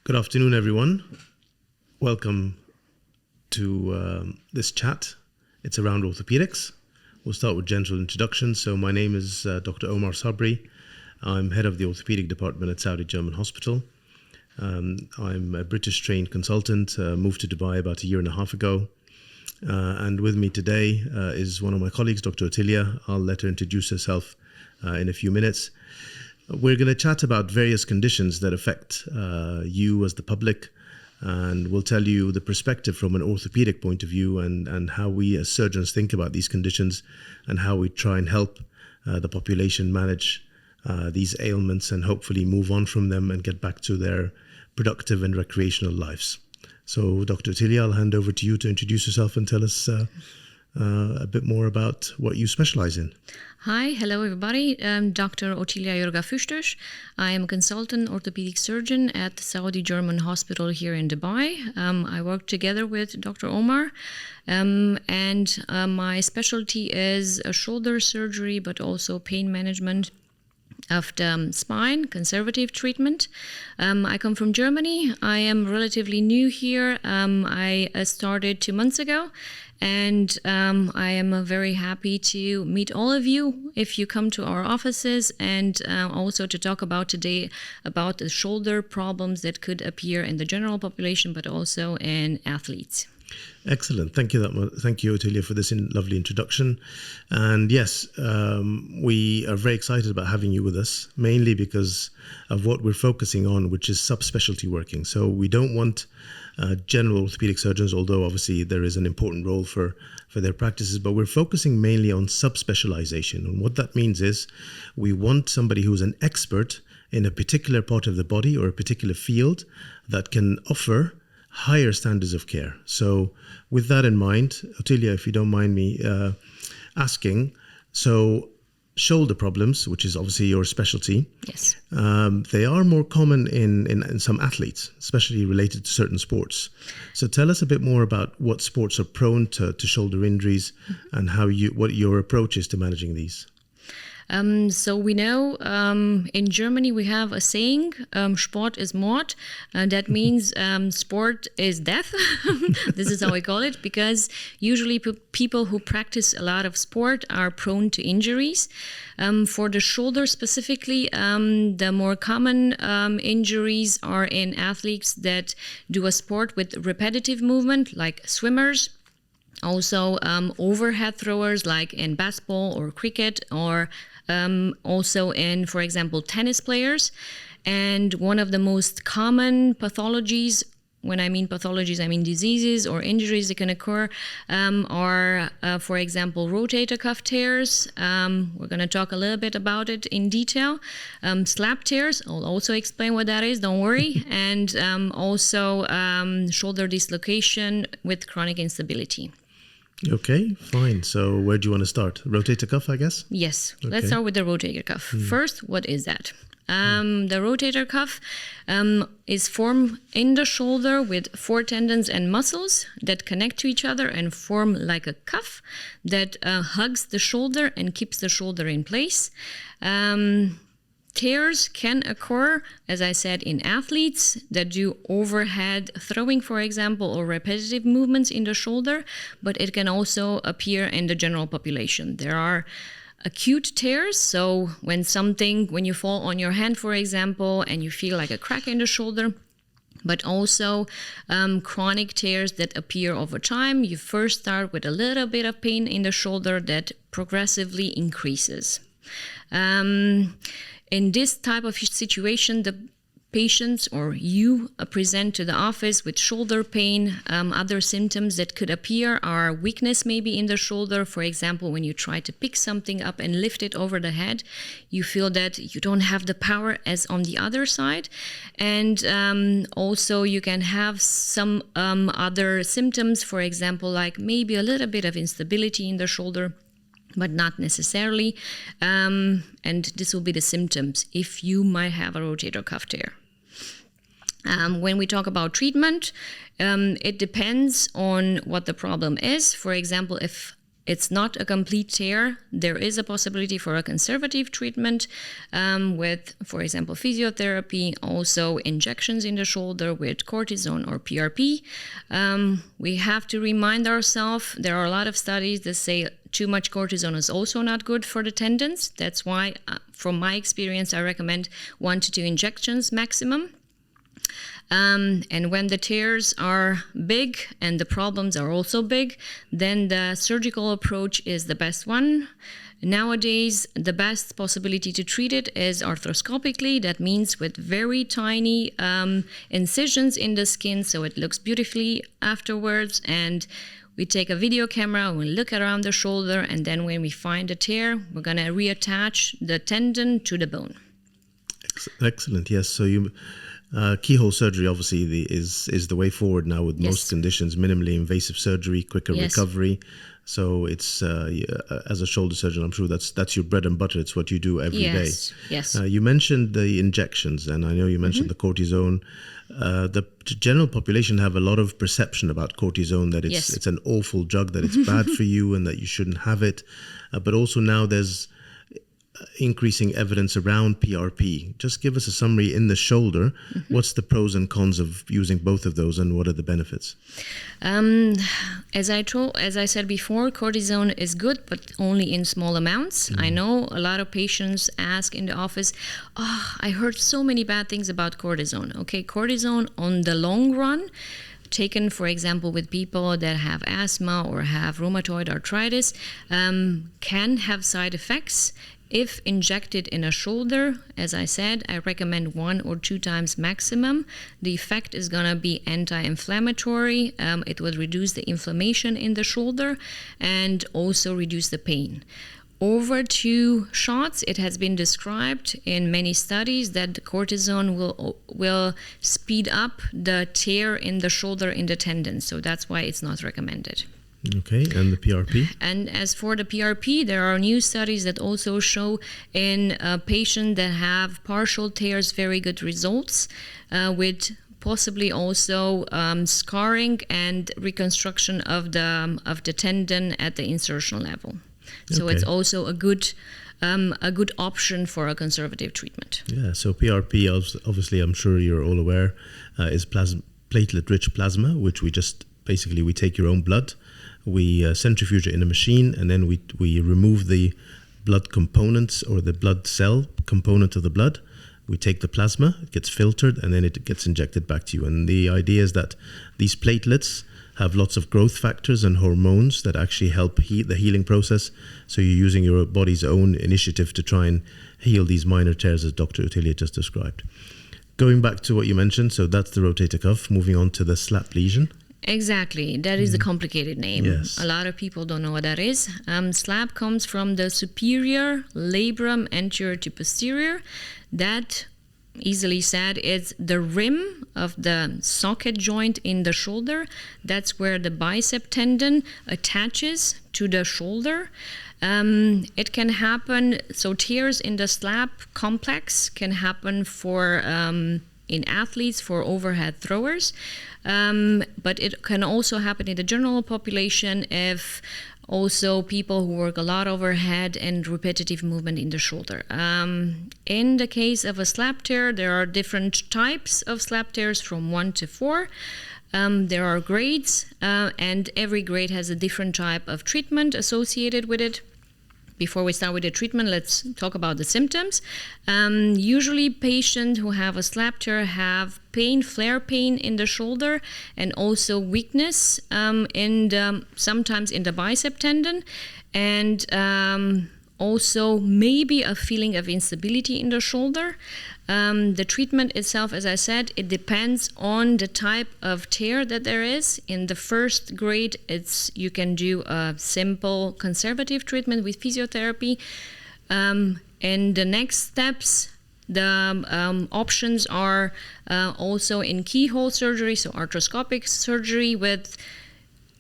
Good afternoon, everyone. Welcome to this chat. It's around orthopedics. We'll start with gentle introduction. So my name is Dr. Omar Sabri. I'm head of the orthopedic department at Saudi German Hospital. I'm a British-trained consultant, moved to Dubai about a year and a half ago. And with me today is one of my colleagues, Dr. Otilia. I'll let her introduce herself in a few minutes. We're going to chat about various conditions that affect you as the public, and we'll tell you the perspective from an orthopedic point of view and how we as surgeons think about these conditions and how we try and help the population manage these ailments and hopefully move on from them and get back to their productive and recreational lives. So, Dr. Otilia, I'll hand over to you to introduce yourself and tell us a bit more about what you specialize in. Hi, hello everybody. I'm Dr. Otilia Iorga-Füstös. I am a consultant orthopedic surgeon at the Saudi German Hospital here in Dubai. I work together with Dr. Omar, and my specialty is shoulder surgery, but also pain management of the spine, conservative treatment. I come from Germany. I am relatively new here. I started 2 months ago, and I am very happy to meet all of you if you come to our offices, and also to talk about today about the shoulder problems that could appear in the general population, but also in athletes. Excellent. Thank you, Thank you, Otilia, for this lovely introduction. And yes, we are very excited about having you with us, mainly because of what we're focusing on, which is subspecialty working. So we don't want general orthopedic surgeons, although obviously there is an important role for their practices, but we're focusing mainly on subspecialization. And what that means is we want somebody who's an expert in a particular part of the body or a particular field that can offer higher standards of care. So with that in mind, Otilia, if you don't mind me asking, so shoulder problems, which is obviously your specialty, yes, they are more common in some athletes, especially related to certain sports. So tell us a bit more about what sports are prone to shoulder injuries and what your approach is to managing these. So we know in Germany we have a saying, Sport is Mord. That means sport is death. This is how we call it, because usually people who practice a lot of sport are prone to injuries. For the shoulder specifically, the more common injuries are in athletes that do a sport with repetitive movement, like swimmers. Also overhead throwers, like in basketball or cricket, or also in, for example, tennis players. And one of the most common pathologies, when I mean pathologies, I mean diseases or injuries that can occur, are, for example, rotator cuff tears. We're going to talk a little bit about it in detail. Slap tears, I'll also explain what that is, don't worry. And also shoulder dislocation with chronic instability. Okay, fine. So where do you want to start? Rotator cuff, I guess? Yes, Okay. Let's start with the rotator cuff. First, what is that? The rotator cuff is formed in the shoulder with 4 tendons and muscles that connect to each other and form like a cuff that hugs the shoulder and keeps the shoulder in place. Tears can occur, as I said, in athletes that do overhead throwing, for example, or repetitive movements in the shoulder, but it can also appear in the general population. There are acute tears, so when you fall on your hand, for example, and you feel like a crack in the shoulder, but also chronic tears that appear over time. You first start with a little bit of pain in the shoulder that progressively increases. In this type of situation, the patients or you present to the office with shoulder pain. Other symptoms that could appear are weakness maybe in the shoulder. For example, when you try to pick something up and lift it over the head, you feel that you don't have the power as on the other side. And also you can have some other symptoms, for example, like maybe a little bit of instability in the shoulder, but not necessarily. And this will be the symptoms if you might have a rotator cuff tear. When we talk about treatment, it depends on what the problem is. For example, if it's not a complete tear, there is a possibility for a conservative treatment with, for example, physiotherapy, also injections in the shoulder with cortisone or PRP. We have to remind ourselves, there are a lot of studies that say too much cortisone is also not good for the tendons. That's why, from my experience, I recommend 1 to 2 injections maximum. And when the tears are big and the problems are also big, then the surgical approach is the best one. Nowadays, the best possibility to treat it is arthroscopically. That means with very tiny incisions in the skin, so it looks beautifully afterwards. And we take a video camera, we look around the shoulder, and then when we find a tear, we're going to reattach the tendon to the bone. Excellent. Yes. So keyhole surgery obviously is the way forward now with most conditions. Minimally invasive surgery, quicker recovery. So it's as a shoulder surgeon, I'm sure that's your bread and butter. It's what you do every day. Yes. You mentioned the injections, and I know you mentioned the cortisone. The general population have a lot of perception about cortisone, that it's an awful drug, that it's bad for you, and that you shouldn't have it. But also now there's increasing evidence around PRP. Just give us a summary in the shoulder. What's the pros and cons of using both of those, and what are the benefits? As I said before, cortisone is good, but only in small amounts. I know a lot of patients ask in the office, I heard so many bad things about cortisone. Okay, cortisone on the long run, taken, for example, with people that have asthma or have rheumatoid arthritis, can have side effects. If injected in a shoulder, as I said, I recommend 1 or 2 times maximum. The effect is going to be anti-inflammatory. It will reduce the inflammation in the shoulder and also reduce the pain. Over 2 shots, it has been described in many studies that the cortisone will speed up the tear in the shoulder in the tendon. So that's why it's not recommended. Okay, and the PRP? And as for the PRP, there are new studies that also show in patients that have partial tears very good results with possibly also scarring and reconstruction of the tendon at the insertion level. So it's also a good option for a conservative treatment. Yeah, so PRP, obviously, I'm sure you're all aware, is platelet-rich plasma, which we take your own blood. We centrifuge it in a machine, and then we remove the blood components or the blood cell component of the blood. We take the plasma, it gets filtered, and then it gets injected back to you. And the idea is that these platelets have lots of growth factors and hormones that actually help the healing process. So you're using your body's own initiative to try and heal these minor tears, as Dr. Otilia just described. Going back to what you mentioned, so that's the rotator cuff. Moving on to the slap lesion. Exactly. That is a complicated name. Yes. A lot of people don't know what that is. SLAP comes from the superior labrum anterior to posterior. That, easily said, is the rim of the socket joint in the shoulder. That's where the bicep tendon attaches to the shoulder. It can happen, so tears in the SLAP complex can happen for in athletes, for overhead throwers, but it can also happen in the general population if also people who work a lot overhead and repetitive movement in the shoulder. In the case of a SLAP tear, there are different types of SLAP tears from 1 to 4. There are grades, and every grade has a different type of treatment associated with it. Before we start with the treatment, let's talk about the symptoms. Usually patients who have a SLAP tear have pain, flare pain in the shoulder, and also weakness sometimes in the bicep tendon, and also maybe a feeling of instability in the shoulder. The treatment itself, as I said, it depends on the type of tear that there is. In the first grade, you can do a simple conservative treatment with physiotherapy. In the next steps, the options are also in keyhole surgery, so arthroscopic surgery with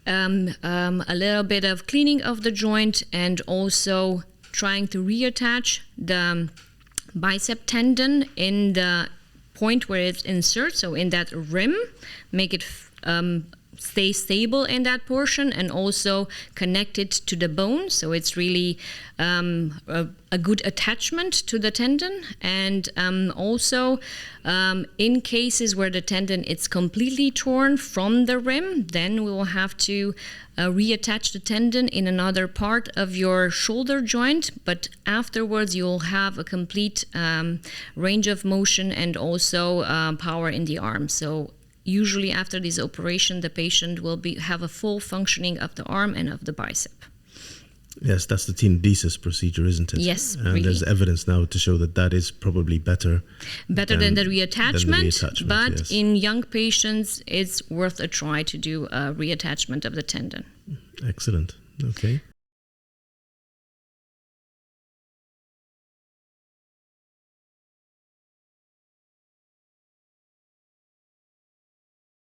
a little bit of cleaning of the joint and also trying to reattach the bicep tendon in the point where it inserts, so in that rim, make it stay stable in that portion and also connected to the bone. So it's really a good attachment to the tendon. And also in cases where the tendon is completely torn from the rim, then we will have to reattach the tendon in another part of your shoulder joint, but afterwards you'll have a complete range of motion and also power in the arm. So usually after this operation, the patient will have a full functioning of the arm and of the bicep. Yes, that's the tenodesis procedure, isn't it? Yes, and really. There's evidence now to show that is probably better than the reattachment, but yes. in young patients, it's worth a try to do a reattachment of the tendon. Excellent. Okay.